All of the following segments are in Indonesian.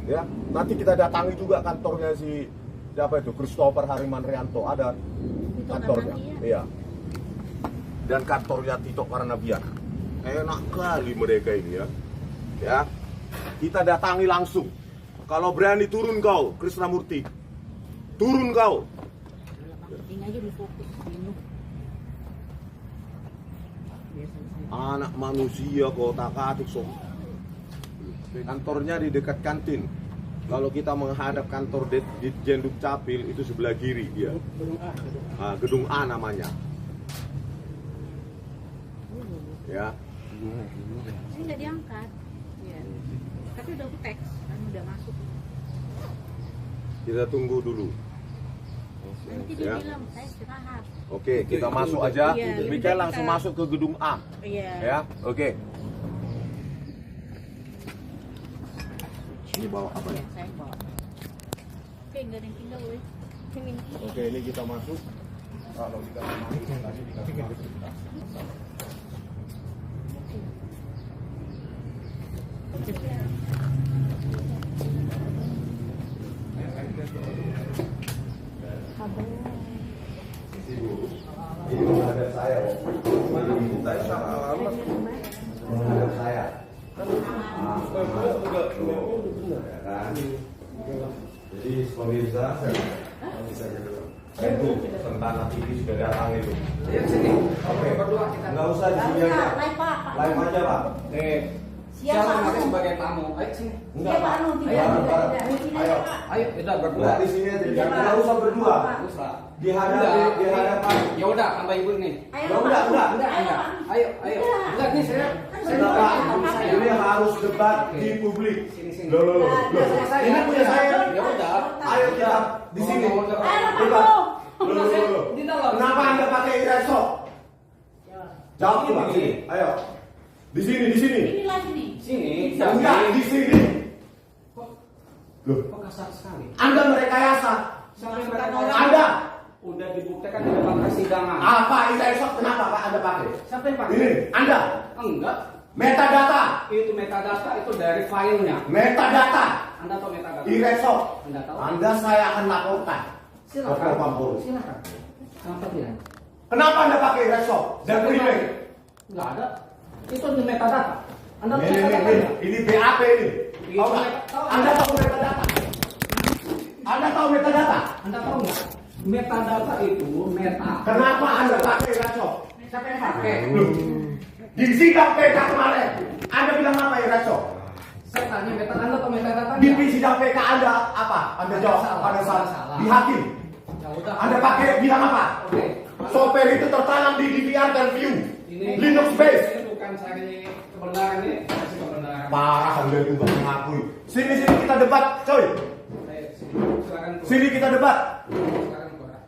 Ya, nanti kita datangi juga kantornya si siapa itu, Christopher Harimanrianto, ada kantornya. Iya. Dan kantornya Tito Karnavian. Enak kali mereka ini ya. Ya. Kita datangi langsung. Kalau berani turun kau, Krisnamurti. Turun kau. Ini aja difokus ini. Anak manusia kotak-atik so. Kantornya di dekat kantin. Kalau kita menghadap kantor Ditjen Dukcapil itu sebelah kiri dia. Gedung A namanya. Ya. Ini nggak diangkat. Ya. Tapi udah aku teks, kan udah masuk. Kita tunggu dulu. Nanti dia bilang saya istirahat. Oke, kita masuk aja. Iya, Mikael langsung masuk ke gedung A. Iya. Ya, oke. Ini bawa apa ya? Saya bawa. Oke, nggak ada yang tinggal, weh. Oke, ini kita masuk. Kalau dikasih masuk, tadi dikasih masuk. Ini ada saya, saya sama lama. Ada saya. Ya kan? Jadi pemirsa, itu Sentana TV sudah datang itu. Oke, nggak usah di sini aja. Live aja Pak. Siapa pakai sebagai tamu? Ayo sini. Enggak Pak. Ayo kita berdua. Enggak di sini aja. Nggak usah berdua. Usah. Di hadapan. Ya udah, tambah ibu nih. Ya udah. Ayo. Enggak nih saya. Pak, ini harus debat di publik. Sini. Loh. Ini punya saya. Ya udah. Ayo kita di sini. Ayo. Loh. Di dalam. Kenapa Anda pakai ireso? Jawab nih Pak, sini. Ayo. Di sini. Ini lagi nih. Sini. Enggak, di sini. Loh, Kok kasar sekali? Anda merekayasa. Siapa yang berkata? Anda. Udah dibuktikan di depan persidangan. Apa ireso? Kenapa Pak Anda pakai? Siapa yang pakai? Ini, Anda. Enggak. Metadata. Itu metadata itu dari filenya. Metadata. Anda tahu metadata? Ireso. Anda tahu? Anda saya akan laporkan. Silakan. Ke Polri. Silakan. Kenapa tidak? Kenapa Anda pakai ireso dan primer? Enggak ada. Itu di metadata. Anda tahu Ini metadata? ini BAP ini. Itu Tahu nggak? Anda tahu metadata? Anda tahu metadata? Anda tahu nggak? Metadata itu meta. Kenapa Anda pakai ireso? Siapa yang pakai? Loh, di sidang PK kemarin, Anda bilang apa ireso? Saya tanya metadata. Anda tahu metadata? Di sidang PK Anda apa? Anda jawab pada saat di hakim. Ya udah. Anda pakai bilang apa? Oke. Software itu tertanam di DVR dan View. Ini Linux base. Ini bukan cari kebenaran ini, kasih kebenaran. Parah Anda juga mengakui. Sini kita debat, coy. Silakan keluar. Sini kita debat. Silakan keluar.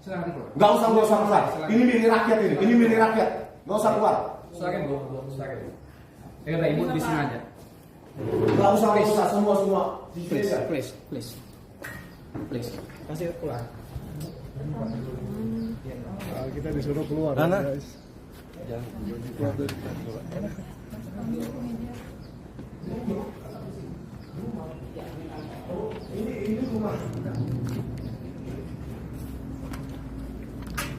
Silakan keluar. Nggak usah keluar. Ini milik rakyat ini. Ini milik rakyat. Nggak usah keluar. Silakan keluar. Silakan. Ya udah ibu di sini aja. Nggak usah semua. Please. Kasih keluar. Kita disuruh keluar. Guys. Keluar dari kantor. Ini rumah.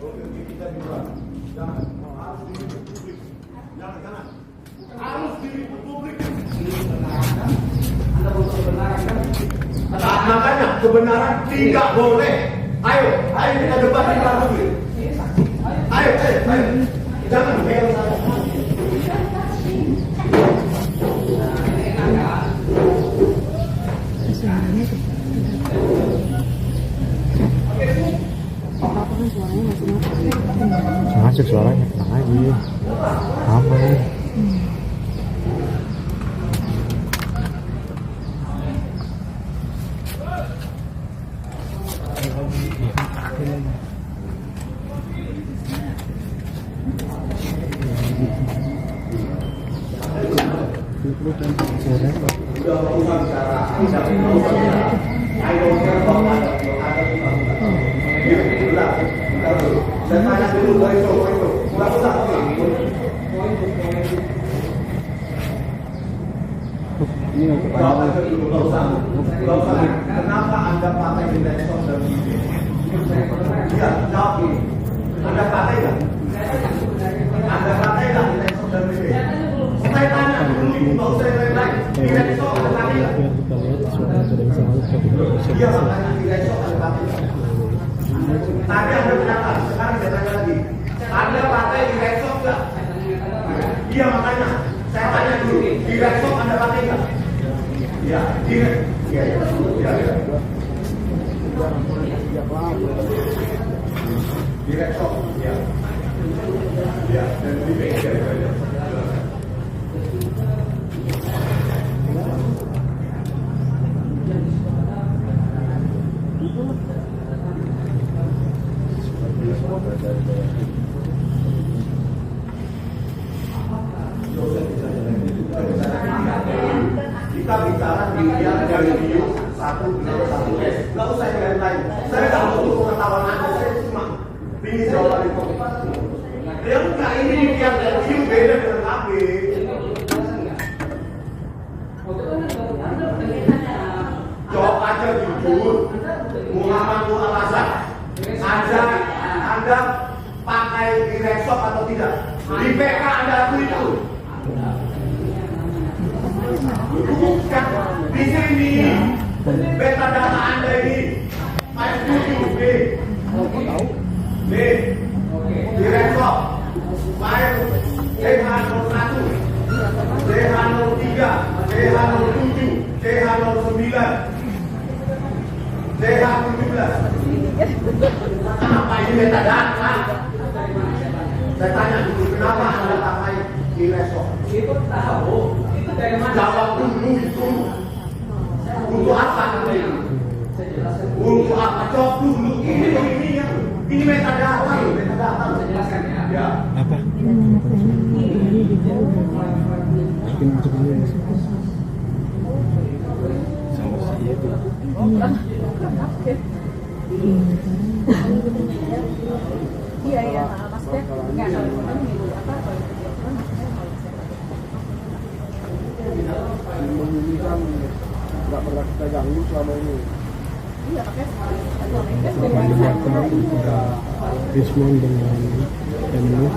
Oke, kita di luar. Jangan, harus di publik. Jangan. Harus di publik. Ini kebenaran. Anda butuh kebenaran kan? Makanya kebenaran tidak boleh. Ayo kita debat di luar publik. Ayo. Jangan pegang saya. Masuk suaranya, tenang aja. Aman. Saya tanya dulu, itu. Nggak usah. Ini Jawab aja dulu, nggak usah. Nggak usah. Kenapa Anda pakai direksor dan ide? Iya, jawab ini. Anda pakai nggak? Anda pakai nggak direksor dan ide? Saya tanya dulu, nggak usah lain-lain. Direksor Anda pakai nggak? Iya, makanya direksor Anda pakai nggak? Tadi Anda berkata, sekarang saya tanya lagi. Anda pakai direksor nggak? Iya, makanya saya tanya dulu, direksor Anda pakai nggak? Iya, direksor. Iya, iya. Direksor, ya. Ya, dan lebih baik daripada. Kita bicara miliar dari video 1,1 S. Nggak usah yang lain. Saya nggak butuh pengetahuan Anda. Saya cuma ingin jawaban itu. Ya enggak, ini miliar dari video beda dengan KB. Jawab aja jujur. Muhammad Nur Al-Azhar. Anda pakai direksor atau tidak? Di PK Anda lakukan itu. Bukan di sini beta data Anda ini saya setuju direksor baik DH01 DH03 DH07 DH09 DH17 apa ini beta data? Saya tanya dulu, kenapa Anda pakai direksor? Itu tahu. Jawab dulu itu untuk apa ini? Untuk apa? Jawab dulu. Ini metadata loh, metadata. Saya jelaskan ya. Apa? Iya iya, maksudnya nggak kalau apa Memilihkan nggak pernah kita ganggu selama ini. iya pakai Rismon dengan Emily.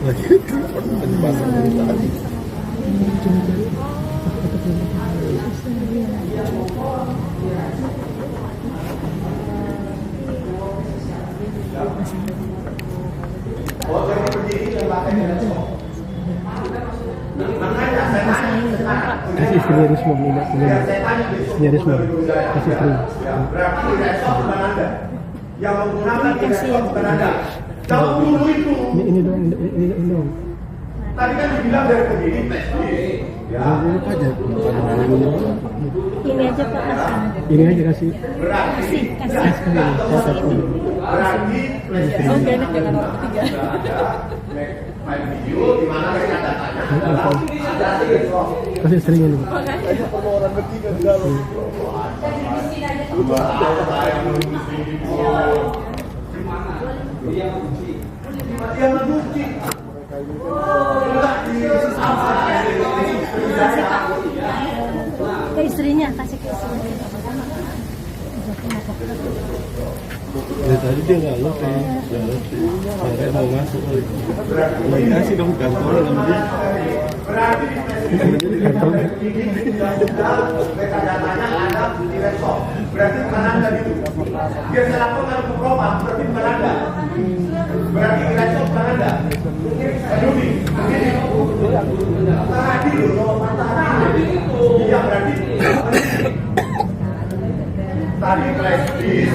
Lagi telepon bahasa tadi. Oh, jadi begini yang pakai direksor. Makanya saya tanya Kasih istri Rismon ini. Istri Rismon. Kasih istri. berarti direksor bukan Anda. Yang menggunakan direksor bukan Anda. Jawab dulu itu. Ini dong. Tadi kan dibilang dari penyidik. Ya. ini aja Pak Ini aja kasih. Berarti berarti oh gak enak dengan orang ketiga main video di mana mereka datanya adalah Kasih istrinya nih. aja perlu orang ketiga di dalam. Dia mencuci. ke istrinya kasih ke istrinya Dari tadi dia nggak ngerti, saya mau masuk. Kasih dong kantor sama dia. Berarti mereka datanya ada direksor. Berarti bukan Anda gitu. Dia saya lakukan ke propam, berarti bukan Anda. Berarti direksor bukan Anda. Jadi, tadi loh, tadi. Iya berarti. Tadi flash disk.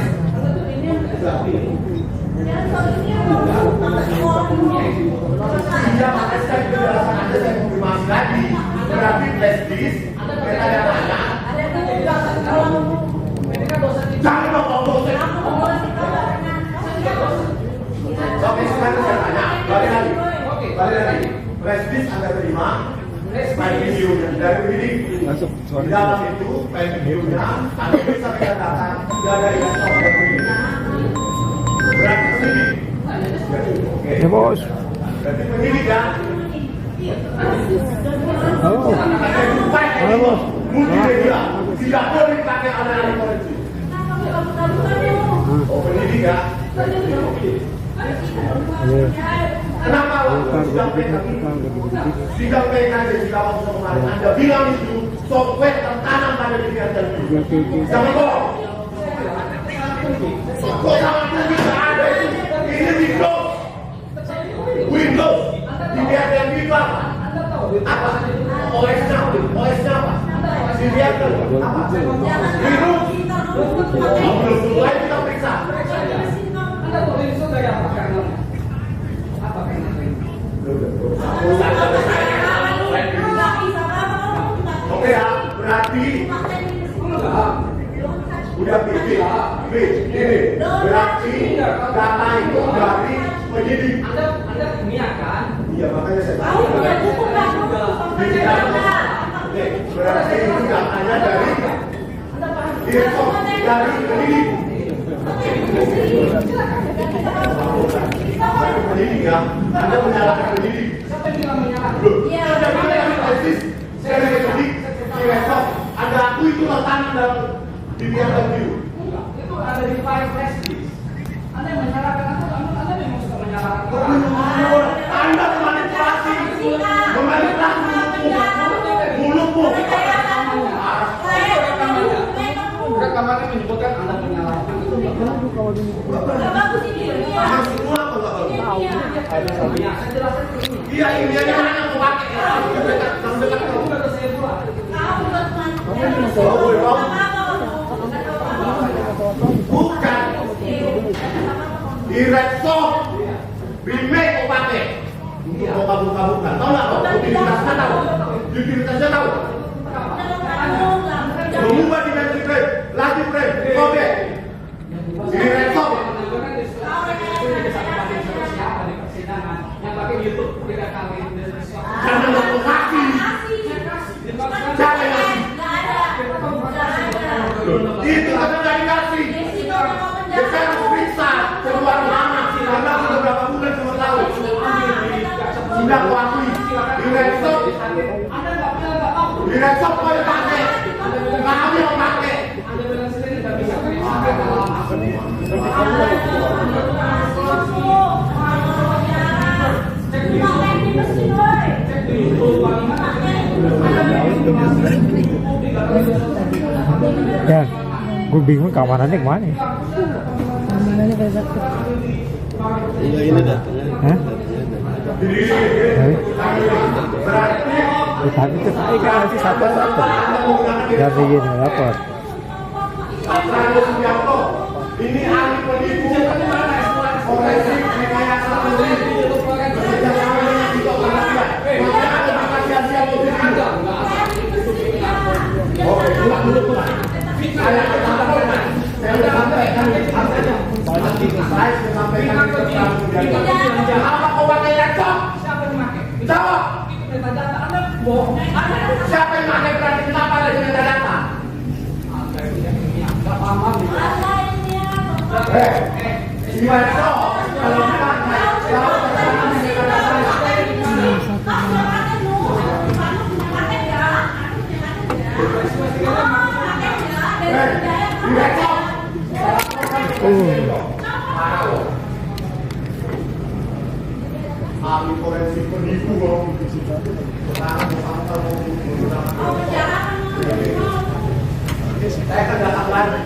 Iya, makanya saya penjelasan Anda saya konfirmasi lagi. Berarti flash disk, metadata. Jangan ngomong dosen. Oke, sekarang saya tanya. Balik lagi. Flash disk Anda terima. File videonya dari penyidik. Masuk. Di dalam itu file videonya Anda bisa metadata dari laptop dari penyidik. Berarti penyidik. Oke. Ya bos. Berarti penyidik ya. Oh multimedia tidak boleh dipakai analis forensik. Oh, penyidik ya? Kenapa waktu sidang PKJ sidang waktu kemarin Anda bilang itu software tertanam pada diri Anda? Jangan bohong. Kok sama tidak ada itu? Ini Windows. Dibiarkan bilang apa? OS-nya apa? Dibiarkan apa? Virus. Belum mulai kita periksa. Oke ya, berarti udah ini berarti data itu dari penyidik. Anda punya kan? Iya, makanya saya tahu. Berarti itu datanya dari penyidik. Penyidik ya, Anda menyalahkan penyidik. Siapa yang bilang menyalahkan? Ada aku itu tertanam dalam diri Anda sendiri. Itu ada di file flash disk. Anda yang menyalahkan aku, Anda memang suka menyalahkan. Anda memanipulasi mulutmu. Rekamannya menyebutkan Anda menyalahkan. Itu Semua apa nggak tahu? saya jelaskan ini. Iya, ini aja mana yang mau pakai? Bukan. Di Redsoft, Remake mau pakai untuk mau kabur-kaburkan. Tahu nggak kok? Utilitasnya tahu. Utilitasnya tahu. Mengubah dimensi frame, laju frame, kode. Di Redsoft. Yang pakai YouTube tidak kali. Jangan memprovokasi. Jangan ngasih. Itu kata dari kasih. Saya harus periksa keluar mana. Karena sudah berapa bulan cuma tahu. Sudah aku akui. Di Redsoft. Di Redsoft kau yang pakai. Kami yang pakai. Anda bilang sendiri tidak bisa sampai ke Ya, gue bingung keamanannya kemana ya? Ini datanya. Hah? Tapi itu saya kan masih satu. Gak begini lapor. Ini ahli penipu forensik rekayasa sendiri. Bekerjasama dengan Tito Karnavian. Makanya ada dikasih positif. Oke, pulang. Saya sudah sampaikan apa kau pakai laptop? siapa yang pakai? Jawab. Metadata Anda bohong. Siapa yang pakai berarti kenapa ada di metadata? Anda yang nggak paham. Di laptop kalau dipakai selalu bersama di metadata. Di laptop. Ahli forensik penipu bang. Saya akan datang lagi.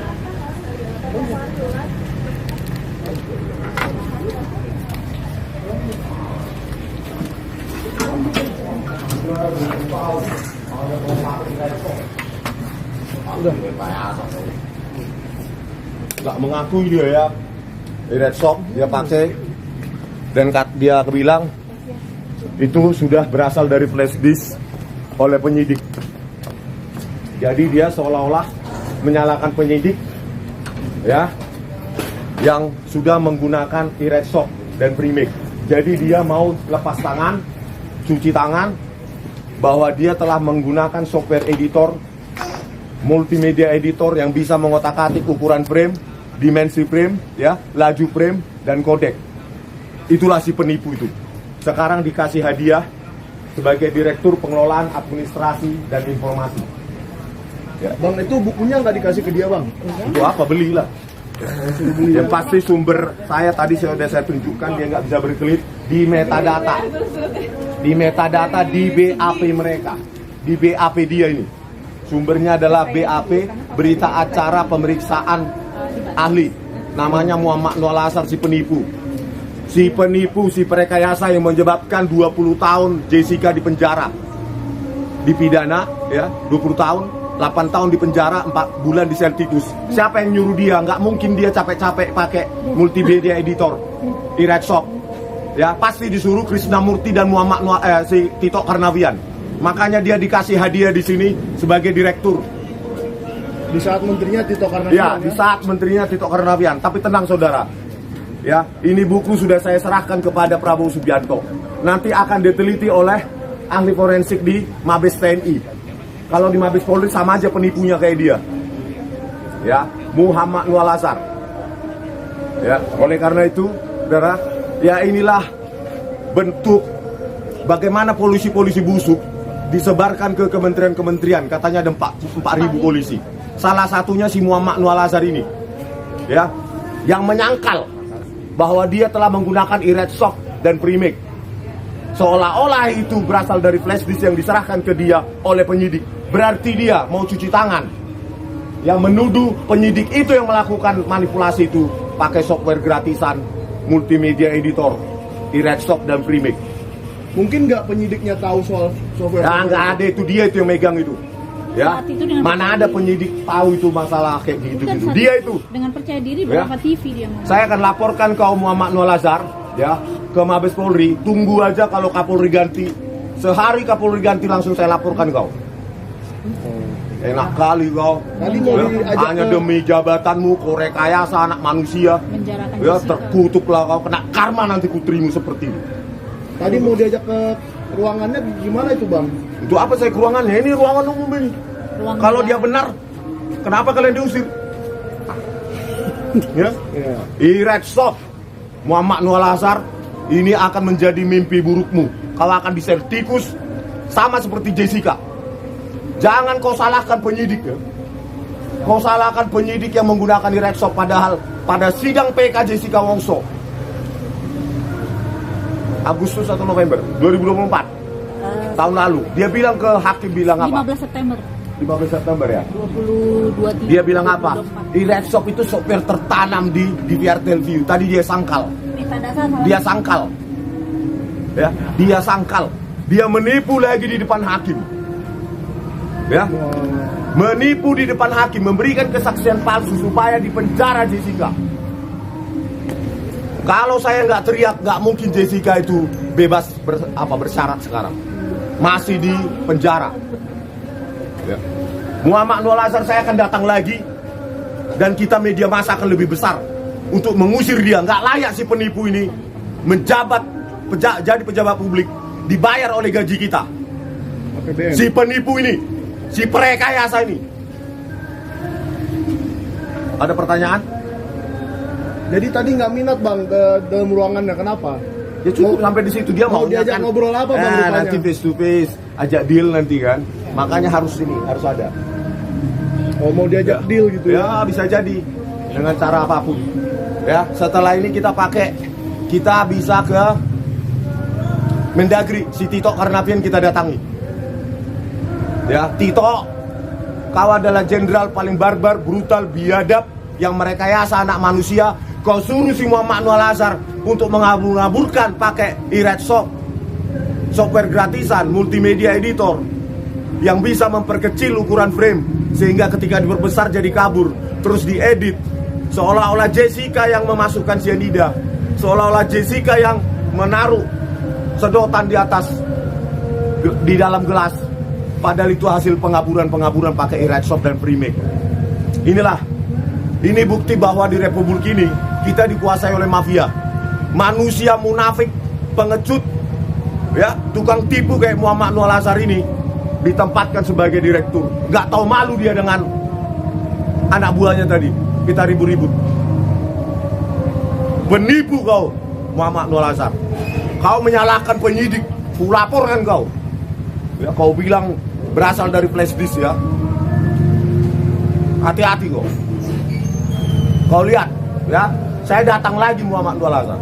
Nggak mengakui dia ya. Di Redsoft dia pakai dan dia bilang itu sudah berasal dari flash disk oleh penyidik. Jadi dia seolah-olah menyalahkan penyidik ya yang sudah menggunakan Redsoft dan Remake. Jadi dia mau lepas tangan, cuci tangan bahwa dia telah menggunakan software editor, multimedia editor yang bisa mengotak-atik ukuran frame, dimensi frame, ya, laju frame dan kodek. Itulah si penipu itu. Sekarang dikasih hadiah sebagai Direktur Pengelolaan Administrasi dan Informasi. Ya. Bang, itu bukunya nggak dikasih ke dia, Bang? Itu apa? Belilah. Yang pasti sumber saya tadi sudah saya tunjukkan, dia nggak bisa berkelit di metadata. Di metadata di BAP mereka. Di BAP dia ini. Sumbernya adalah BAP, berita acara pemeriksaan ahli. Namanya Muhammad Nur Al-Azhar, si penipu. Si penipu, si perekayasa yang menyebabkan 20 tahun Jessica di penjara. Dipidana ya, 20 tahun, 8 tahun di penjara, 4 bulan di sel tikus. Siapa yang nyuruh dia? Nggak mungkin dia capek-capek pakai multimedia editor, Irekshop. Ya, pasti disuruh Krishnamurti dan Muhammad si Tito Karnavian. Makanya dia dikasih hadiah di sini sebagai direktur. Di saat menterinya Tito Karnavian. Ya, di saat menterinya Tito Karnavian. Tapi tenang saudara. Ya, ini buku sudah saya serahkan kepada Prabowo Subianto. Nanti akan diteliti oleh ahli forensik di Mabes TNI. Kalau di Mabes Polri sama aja penipunya kayak dia. Ya, Muhammad Nur Al-Azhar. Ya, oleh karena itu, saudara, ya inilah bentuk bagaimana polisi-polisi busuk disebarkan ke kementerian-kementerian. Katanya ada 4.000 polisi. Salah satunya si Muhammad Nur Al-Azhar ini. Ya, yang menyangkal bahwa dia telah menggunakan Irekshop dan Primex. Seolah-olah itu berasal dari flash disk yang diserahkan ke dia oleh penyidik. Berarti dia mau cuci tangan. Yang menuduh penyidik itu yang melakukan manipulasi itu pakai software gratisan, multimedia editor, Irekshop dan Primex. Mungkin nggak penyidiknya tahu soal software? Ya nggak ada, itu dia itu yang megang itu. Ya, mana ada penyidik tahu itu masalah kayak gitu. Dia itu dengan percaya diri berapa TV dia mau. Saya akan laporkan ke Muhammad Nur Al-Azhar ya ke Mabes Polri. Tunggu aja kalau Kapolri ganti. Sehari Kapolri ganti langsung saya laporkan kau. Enak kali kau. Tadi mau diajak hanya demi jabatanmu, kau rekayasa anak manusia. Menjarakan Ya Jessica. terkutuklah kau, kena karma nanti putrimu seperti ini. Tadi mau diajak ke ruangannya gimana itu, Bang? Itu apa saya ke ruangannya? Ini ruangan umum ini. Ruang Kalau dia negara. benar, kenapa kalian diusir? Ya? Irekshop Muhammad Nur Al-Azhar, ini akan menjadi mimpi burukmu. Kau akan diseret tikus sama seperti Jessica. Jangan kau salahkan penyidik ya. Kau salahkan penyidik yang menggunakan Irekshop, padahal pada sidang PK Jessica Wongso Agustus atau November 2024 tahun lalu, dia bilang ke hakim, bilang apa? 15 September 15 September ya. 22 Dia bilang apa? Irekshop itu software tertanam di VRTLView. Tadi dia sangkal. Dia sangkal. Ya, dia sangkal. Dia menipu lagi di depan hakim. Ya. Menipu di depan hakim, memberikan kesaksian palsu supaya dipenjara Jessica. Kalau saya nggak teriak, nggak mungkin Jessica itu bebas bersyarat sekarang. Masih di penjara. Ya. Muhammad Nur Al-Azhar saya akan datang lagi, dan kita media massa akan lebih besar untuk mengusir dia. Nggak layak si penipu ini menjabat jadi pejabat publik dibayar oleh gaji kita. APBN. Si penipu ini, si perekayasa ini. Ada pertanyaan? Jadi tadi nggak minat, Bang, ke dalam ruangannya, kenapa? Ya cukup sampai di situ, dia mau maunya diajak kan ngobrol apa, Bang, rupanya? nanti face to face, ajak deal nanti kan. Makanya harus ada. Oh, mau diajak deal gitu ya? Ya bisa jadi dengan cara apapun. Ya, setelah ini kita bisa ke Mendagri, si Tito Karnavian kita datangi. Ya, Tito, kau adalah jenderal paling barbar, brutal, biadab, yang merekayasa anak manusia. Kau suruh si Muhammad Nur Al-Azhar untuk mengabur-ngaburkan pakai Irekshop, software gratisan, multimedia editor yang bisa memperkecil ukuran frame sehingga ketika diperbesar jadi kabur, terus diedit seolah-olah Jessica yang memasukkan cyanida, seolah-olah Jessica yang menaruh sedotan di dalam gelas, padahal itu hasil pengaburan pakai Irekshop dan Primex. Ini bukti bahwa di Republik ini kita dikuasai oleh mafia, manusia munafik, pengecut, ya, tukang tipu kayak Muhammad Nur Al-Azhar ini ditempatkan sebagai direktur. Gak tahu malu dia dengan anak buahnya tadi. Kita ribut-ribut. Penipu kau, Muhammad Nur Al-Azhar. Kau menyalahkan penyidik, kulaporkan kau. Ya, kau bilang berasal dari flash disk ya. Hati-hati kok. Kau lihat, ya. Saya datang lagi Muhammad Nur Al-Azhar.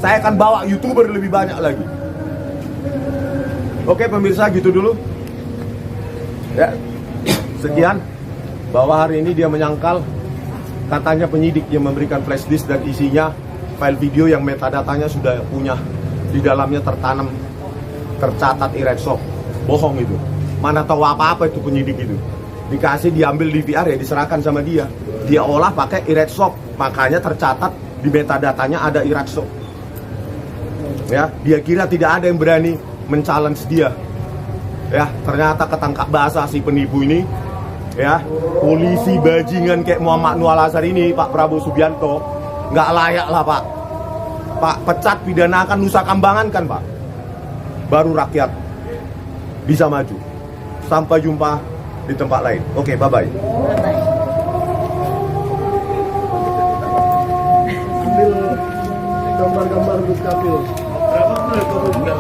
Saya akan bawa YouTuber lebih banyak lagi. Oke pemirsa, gitu dulu. Ya. Sekian. Bahwa hari ini dia menyangkal katanya penyidik yang memberikan flash disk dan isinya file video yang metadatanya sudah punya di dalamnya tercatat Ireksoft. Bohong itu. Mana tahu apa-apa itu penyidik itu. Dikasih diambil DVR ya diserahkan sama dia. Dia olah pakai Ireksoft. Makanya tercatat di metadatanya ada Ireksoft. Ya, dia kira tidak ada yang berani men-challenge dia. Ya, ternyata ketangkap basah si penipu ini. Ya, polisi bajingan kayak Muhammad Nur Al-Azhar ini, Pak Prabowo Subianto, nggak layak lah Pak. Pak, pecat, pidanakan, Nusa Kambangan kan Pak. Baru rakyat bisa maju. Sampai jumpa di tempat lain. Oke, bye-bye. Ambil gambar-gambar Gus Kapil. Berapa menit kamu juga?